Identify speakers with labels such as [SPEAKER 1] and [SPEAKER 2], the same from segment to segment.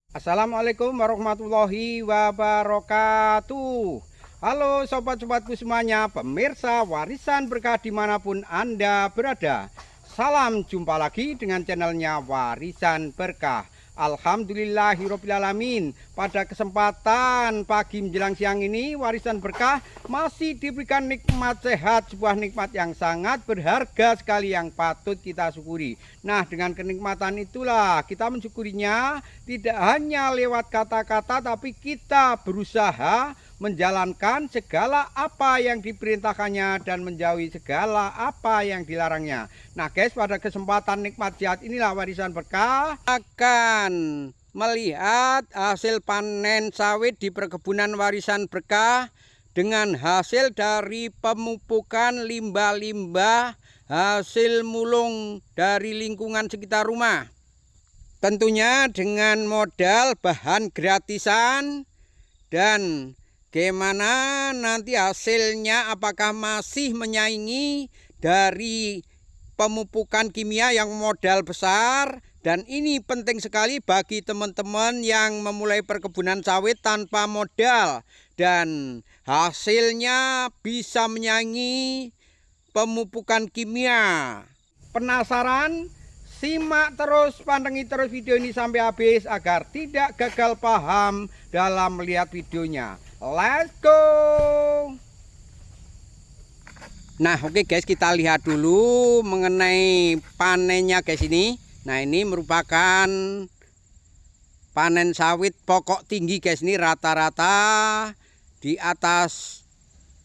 [SPEAKER 1] Assalamualaikum warahmatullahi wabarakatuh. Halo sobat-sobatku semuanya, pemirsa warisan berkah dimanapun Anda berada. Salam jumpa lagi dengan channelnya Warisan Berkah. Alhamdulillahirobbilalamin. Pada kesempatan pagi menjelang siang ini, Warisan Berkah masih diberikan nikmat sehat, sebuah nikmat yang sangat berharga sekali yang patut kita syukuri. Nah, dengan kenikmatan itulah kita mensyukurinya tidak hanya lewat kata-kata, tapi kita berusaha menjalankan segala apa yang diperintahkannya dan menjauhi segala apa yang dilarangnya. Nah guys, pada kesempatan nikmat sehat inilah Warisan Berkah akan melihat hasil panen sawit di perkebunan Warisan Berkah dengan hasil dari pemupukan limbah-limbah hasil mulung dari lingkungan sekitar rumah. Tentunya dengan modal bahan gratisan dan gimana nanti hasilnya, apakah masih menyaingi dari pemupukan kimia yang modal besar. Dan ini penting sekali bagi teman-teman yang memulai perkebunan sawit tanpa modal dan hasilnya bisa menyaingi pemupukan kimia. Penasaran? Simak terus, pandangi terus video ini sampai habis agar tidak gagal paham dalam melihat videonya. Let's go. Nah oke guys, kita lihat dulu mengenai panennya guys ini. Nah ini merupakan panen sawit pokok tinggi guys, ini rata-rata di atas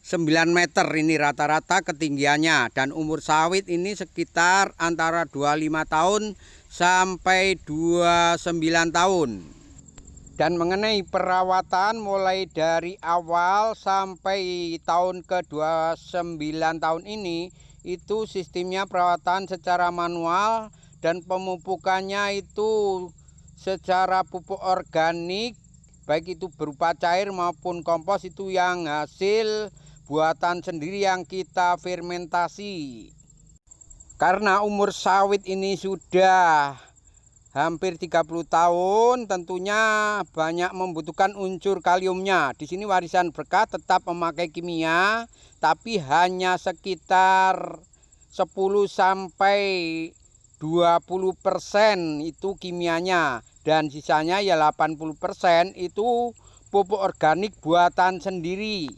[SPEAKER 1] 9 meter ini rata-rata ketinggiannya, dan umur sawit ini sekitar antara 25 tahun sampai 29 tahun. Dan mengenai perawatan mulai dari awal sampai tahun ke-29 tahun ini, itu sistemnya perawatan secara manual dan pemupukannya itu secara pupuk organik, baik itu berupa cair maupun kompos, itu yang hasil buatan sendiri yang kita fermentasi. Karena umur sawit ini sudah hampir 30 tahun, tentunya banyak membutuhkan unsur kaliumnya. Di sini Warisan Berkah tetap memakai kimia, tapi hanya sekitar 10 sampai 20% itu kimianya, dan sisanya ya 80% itu pupuk organik buatan sendiri.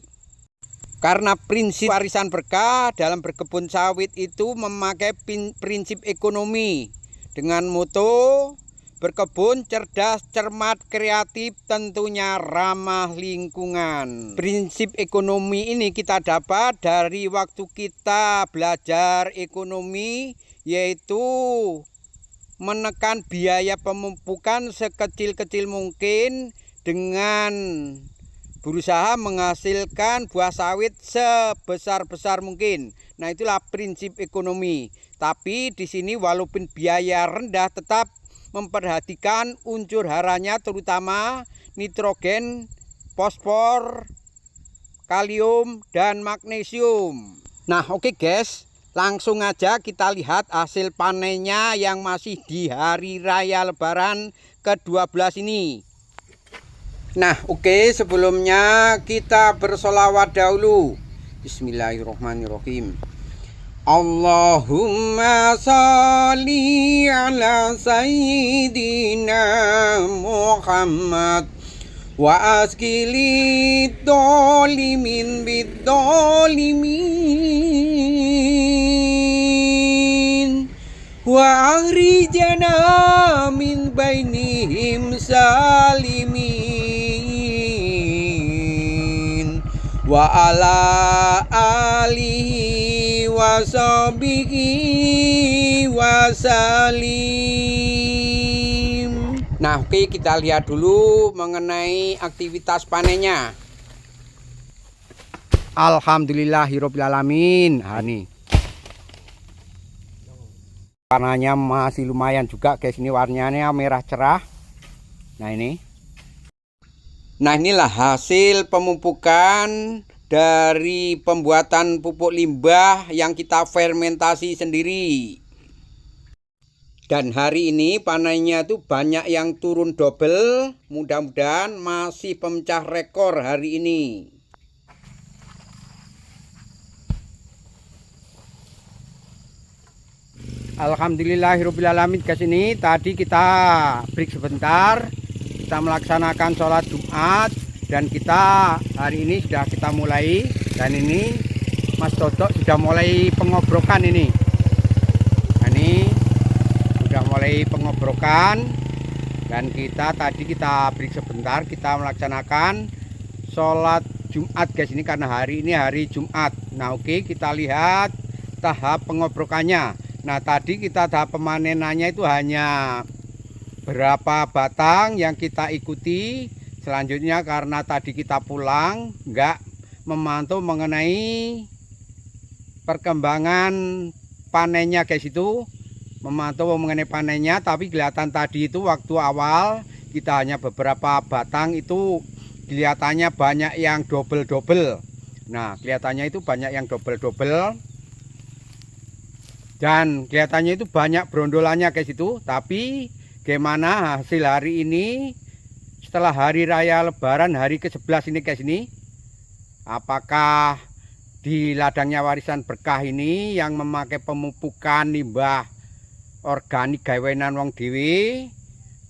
[SPEAKER 1] Karena prinsip Warisan Berkah dalam berkebun sawit itu memakai prinsip ekonomi dengan moto berkebun cerdas, cermat, kreatif, tentunya ramah lingkungan. Prinsip ekonomi ini kita dapat dari waktu kita belajar ekonomi, yaitu menekan biaya pemupukan sekecil-kecil mungkin dengan berusaha menghasilkan buah sawit sebesar-besar mungkin. Nah, itulah prinsip ekonomi. Tapi di sini walaupun biaya rendah, tetap memperhatikan unsur haranya, terutama nitrogen, fosfor, kalium, dan magnesium. Nah, oke guys, langsung aja kita lihat hasil panennya yang masih di hari raya Lebaran ke-12 ini. Nah oke, sebelumnya kita bersolawat dahulu. Bismillahirrahmanirrahim. Allahumma sholli ala sayyidina Muhammad wa askili dolimin bidolimin wa ahrijana min bainihim salimin wa ala alihi wa sahbihi wa salim. Nah oke, kita lihat dulu mengenai aktivitas panennya. Alhamdulillahirobbilalamin. Nah, ini warnanya masih lumayan juga guys, ini warnanya merah cerah. Nah ini. Nah inilah hasil pemupukan dari pembuatan pupuk limbah yang kita fermentasi sendiri. Dan hari ini panennya itu banyak yang turun double. Mudah-mudahan masih pemecah rekor hari ini. Alhamdulillahirobbilalamin. Guys, ini tadi kita break sebentar. Kita melaksanakan sholat Jumat. Dan kita hari ini sudah kita mulai. Dan ini Mas Toto sudah mulai pengobrokan ini. Nah, ini sudah mulai pengobrokan. Dan kita tadi kita break sebentar, kita melaksanakan sholat Jumat guys, ini karena hari ini hari Jumat. Nah oke, kita lihat tahap pengobrokannya. Nah tadi kita tahap pemanenannya itu hanya berapa batang yang kita ikuti. Selanjutnya karena tadi kita pulang enggak memantau mengenai perkembangan panennya guys, itu memantau mengenai panennya, tapi kelihatan tadi itu waktu awal kita hanya beberapa batang itu kelihatannya banyak yang double-double. Nah kelihatannya itu banyak yang double-double dan kelihatannya itu banyak brondolannya guys itu. Tapi gimana hasil hari ini setelah hari raya lebaran hari ke-11 ini guys, ini apakah di ladangnya warisan berkah ini yang memakai pemupukan limbah organik gawenan wong dewe,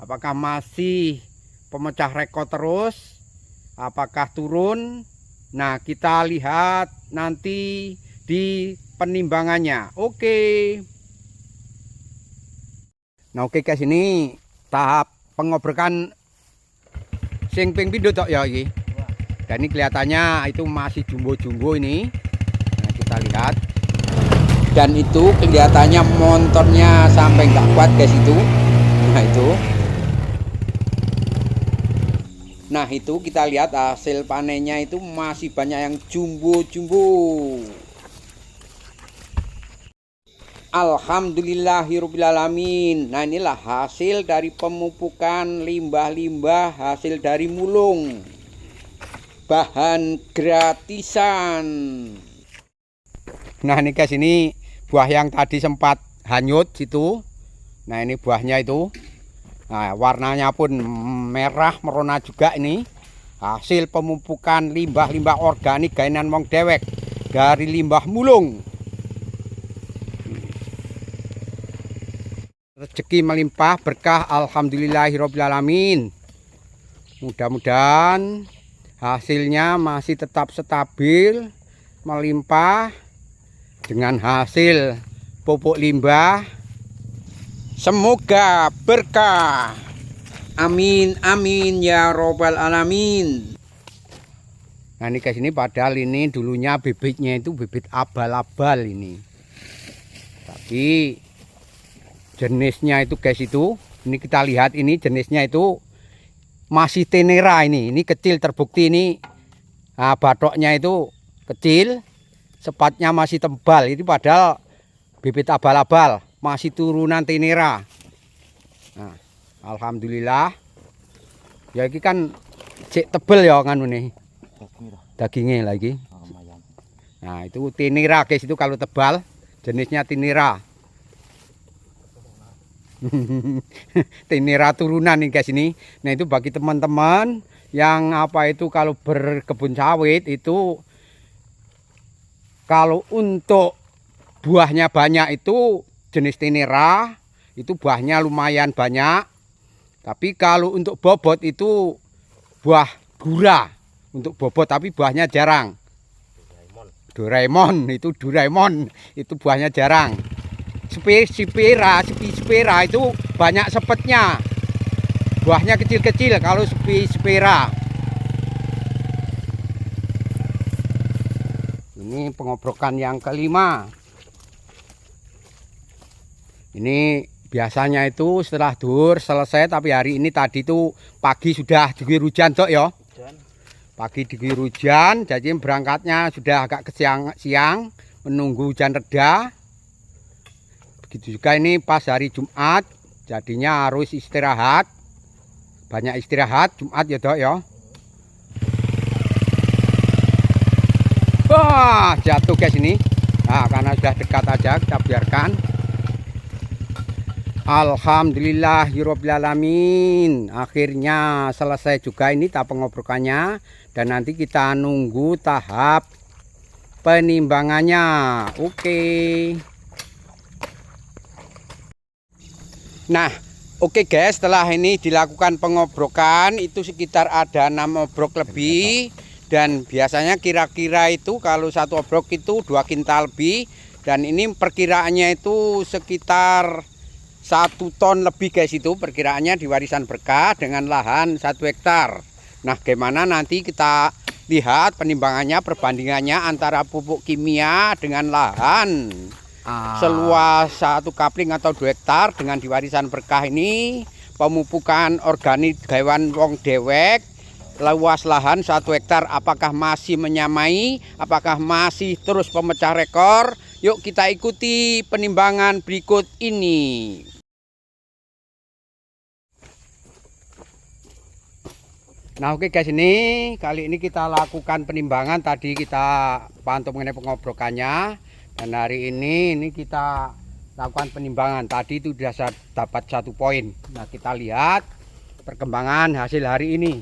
[SPEAKER 1] apakah masih pemecah rekor terus, apakah turun? Nah kita lihat nanti di penimbangannya. Oke. Nah oke guys, ini tahap pengobrokan sing ping pindho tok ya iki. Dan ini kelihatannya itu masih jumbo-jumbo ini. Nah kita lihat. Dan itu kelihatannya montornya sampai nggak kuat guys itu. Nah itu. Nah itu kita lihat hasil panennya itu masih banyak yang jumbo-jumbo. Alhamdulillahirobbilalamin. Nah inilah hasil dari pemupukan limbah-limbah hasil dari mulung. Bahan gratisan. Nah ini guys, ini buah yang tadi sempat hanyut situ. Nah ini buahnya itu. Nah warnanya pun merah merona juga ini. Hasil pemupukan limbah-limbah organik gawenan wong dewek dari limbah mulung. Rezeki melimpah berkah, alhamdulillahirobbilalamin. Mudah-mudahan hasilnya masih tetap stabil, melimpah dengan hasil pupuk limbah. Semoga berkah. Amin amin ya robbal alamin. Nah ini guys, ini padahal ini dulunya bibitnya itu bibit abal-abal ini. Tapi jenisnya itu guys itu, ini kita lihat ini jenisnya itu masih tenera ini kecil, terbukti ini. Nah, batoknya itu kecil, sepatnya masih tebal. Ini padahal bibit abal-abal, masih turunan tenera. Nah, alhamdulillah. Ya ini kan cek tebel ya kan ini. Dagingnya lagi. Nah, itu tenera guys itu kalau tebal, jenisnya tenera. Tenera turunan nih guys ini. Nah itu bagi teman-teman yang apa itu kalau berkebun sawit itu, kalau untuk buahnya banyak itu jenis tenera, itu buahnya lumayan banyak. Tapi kalau untuk bobot itu buah gura untuk bobot, tapi buahnya jarang. Doraemon itu buahnya jarang. Spira itu banyak sepetnya, buahnya kecil-kecil kalau spira. Ini pengobrokan yang kelima. Ini biasanya itu setelah duhur selesai, tapi hari ini tadi itu pagi sudah diguyur hujan tok ya. Pagi diguyur hujan, jadi berangkatnya sudah agak siang menunggu hujan reda. Begitu juga ini pas hari Jumat, jadinya harus istirahat. Banyak istirahat Jumat ya dok ya. Wah jatuh guys ini. Nah karena sudah dekat aja kita biarkan. Alhamdulillahirobbilalamin. Akhirnya selesai juga ini tahap pengobrokannya. Dan nanti kita nunggu tahap penimbangannya. Oke. Nah, oke guys, setelah ini dilakukan pengobrokan itu sekitar ada 6 obrok lebih. Dan biasanya kira-kira itu kalau satu obrok itu 2 kintal lebih. Dan ini perkiraannya itu sekitar 1 ton lebih guys, itu perkiraannya di Warisan Berkah dengan lahan 1 hektar. Nah, gimana nanti kita lihat penimbangannya, perbandingannya antara pupuk kimia dengan lahan seluas 1 kapling atau 2 hektar dengan di Warisan Berkah ini. Pemupukan organik hewan wong dewek luas lahan 1 hektar, apakah masih menyamai, apakah masih terus pemecah rekor? Yuk kita ikuti penimbangan berikut ini. Nah oke guys, ini kali ini kita lakukan penimbangan. Tadi kita pantau mengenai pengobrokannya, dan hari ini kita lakukan penimbangan. Tadi itu sudah dapat 1 poin. Nah kita lihat perkembangan hasil hari ini.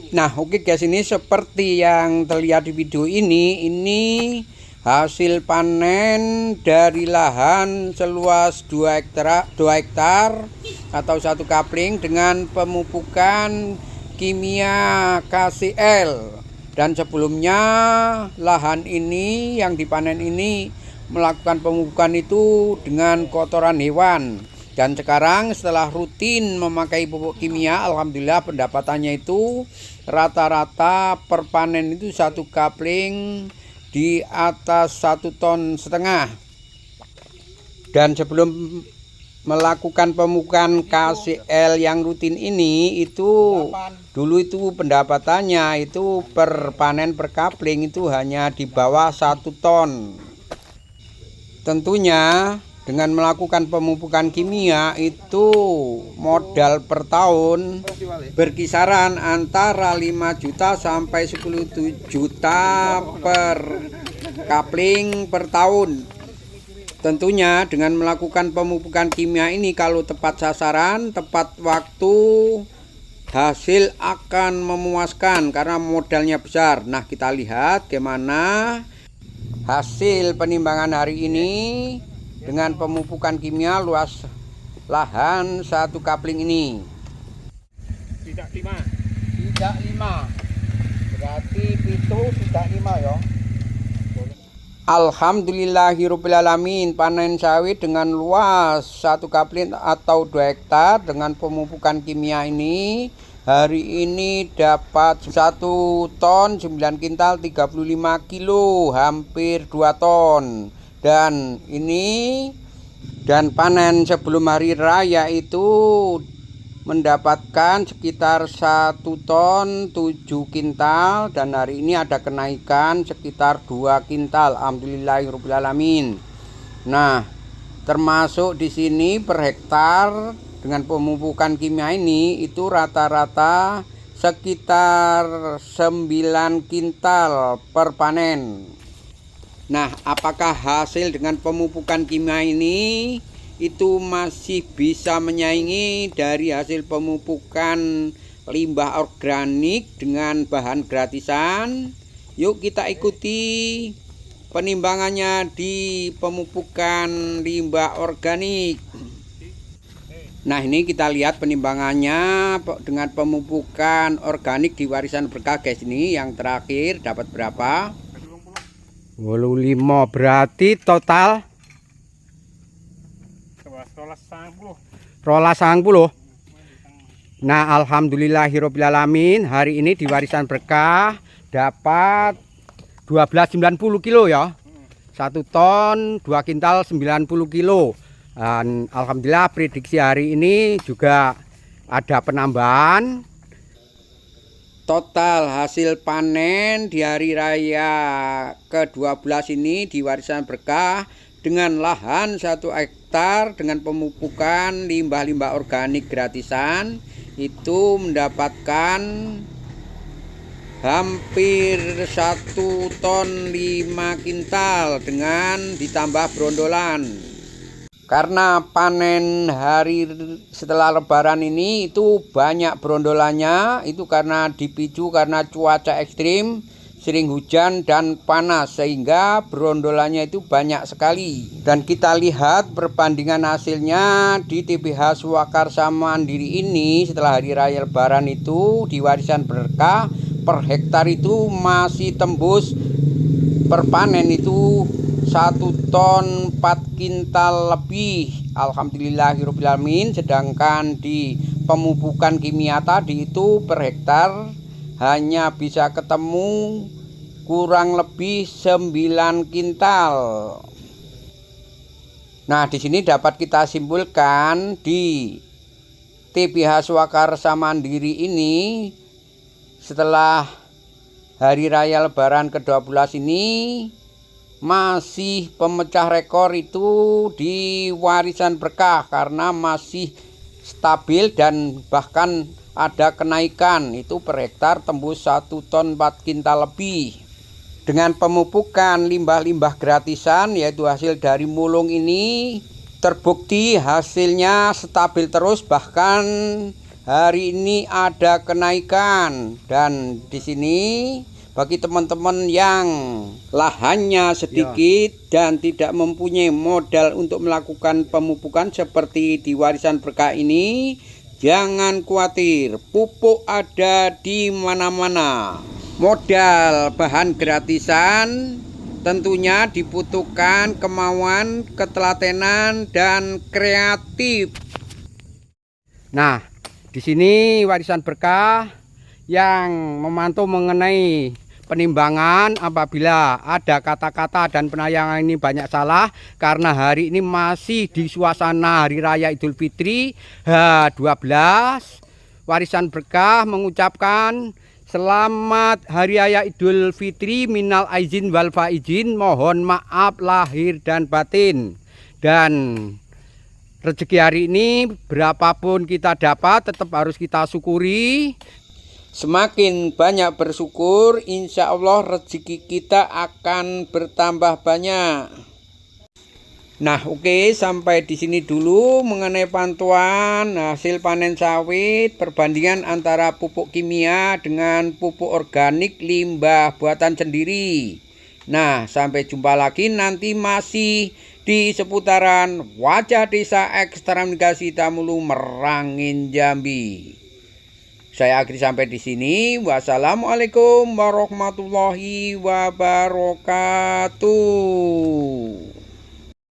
[SPEAKER 1] Nah oke guys, ini seperti yang terlihat di video ini hasil panen dari lahan seluas 2 hektar atau 1 kapling dengan pemupukan kimia KCL. Dan sebelumnya lahan ini yang dipanen ini melakukan pemupukan itu dengan kotoran hewan. Dan sekarang setelah rutin memakai pupuk kimia, alhamdulillah pendapatannya itu rata-rata per panen itu 1 kapling di atas 1,5 ton. Dan sebelum melakukan pemupukan KCL yang rutin ini itu dulu itu pendapatannya itu per panen per kapling itu hanya di bawah 1 ton. Tentunya dengan melakukan pemupukan kimia itu modal per tahun berkisaran antara 5 juta sampai 10 juta per kapling per tahun. Tentunya dengan melakukan pemupukan kimia ini kalau tepat sasaran, tepat waktu, hasil akan memuaskan karena modalnya besar. Nah kita lihat bagaimana hasil penimbangan hari ini dengan pemupukan kimia luas lahan 1 kapling ini.
[SPEAKER 2] Tidak 5.
[SPEAKER 1] Berarti itu tidak 5 ya. Alhamdulillahirobbilalamin, panen sawit dengan luas 1 kapling atau 2 hektar dengan pemupukan kimia ini hari ini dapat 1 ton 9 kintal 35 kilo, hampir 2 ton. Dan panen sebelum hari raya itu mendapatkan sekitar 1 ton 7 kintal, dan hari ini ada kenaikan sekitar 2 kintal. Alhamdulillahirobbilalamin. Nah, termasuk di sini per hektar dengan pemupukan kimia ini itu rata-rata sekitar 9 kintal per panen. Nah, apakah hasil dengan pemupukan kimia ini itu masih bisa menyaingi dari hasil pemupukan limbah organik dengan bahan gratisan? Yuk kita ikuti penimbangannya di pemupukan limbah organik. Nah, ini kita lihat penimbangannya dengan pemupukan organik di Warisan Berkah guys. Ini yang terakhir dapat berapa? 85, berarti total 12,90. Nah, alhamdulillahirobbilalamin, hari ini di Warisan Berkah dapat 12,90 kilo ya. 1 ton 2 kintal 90 kilo. Dan alhamdulillah prediksi hari ini juga ada penambahan. Total hasil panen di hari raya ke-12 ini di Warisan Berkah dengan lahan 1 hektar dengan pemupukan limbah-limbah organik gratisan itu mendapatkan hampir 1 ton 5 kintal dengan ditambah brondolan. Karena panen hari setelah lebaran ini itu banyak brondolannya, itu karena dipicu karena cuaca ekstrim, sering hujan dan panas, sehingga brondolannya itu banyak sekali. Dan kita lihat perbandingan hasilnya di TPH Swakarsa Mandiri ini setelah hari raya lebaran itu di Warisan Berkah per hektar itu masih tembus per panen itu 1 ton 4 kintal lebih. Alhamdulillahirobbilalamin. Sedangkan di pemupukan kimia tadi itu per hektar hanya bisa ketemu kurang lebih 9 kintal. Nah, di sini dapat kita simpulkan di TPH Swakarsa Mandiri ini setelah hari raya lebaran ke-12 ini masih pemecah rekor itu di Warisan Berkah karena masih stabil dan bahkan ada kenaikan itu per hektar tembus 1 ton 4 kintal lebih. Dengan pemupukan limbah-limbah gratisan yaitu hasil dari mulung ini terbukti hasilnya stabil terus, bahkan hari ini ada kenaikan. Dan di sini bagi teman-teman yang lahannya sedikit dan tidak mempunyai modal untuk melakukan pemupukan seperti di Warisan Berkah ini, jangan khawatir, pupuk ada di mana-mana. Modal bahan gratisan tentunya dibutuhkan kemauan, ketelatenan, dan kreatif. Nah, di sini Warisan Berkah yang memantau mengenai penimbangan apabila ada kata-kata dan penayangan ini banyak salah, karena hari ini masih di suasana Hari Raya Idul Fitri H12. Warisan Berkah mengucapkan selamat Hari Raya Idul Fitri, minal aizin wal faizin, mohon maaf lahir dan batin. Dan rezeki hari ini berapapun kita dapat tetap harus kita syukuri. Semakin banyak bersyukur, insya Allah rezeki kita akan bertambah banyak. Nah, oke, sampai di sini dulu mengenai pantauan hasil panen sawit, perbandingan antara pupuk kimia dengan pupuk organik limbah buatan sendiri. Nah, sampai jumpa lagi nanti masih di seputaran Wajah Desa Ekstramigrasi Tamuulu Merangin Jambi. Saya akhiri sampai di sini. Wassalamualaikum warahmatullahi wabarakatuh.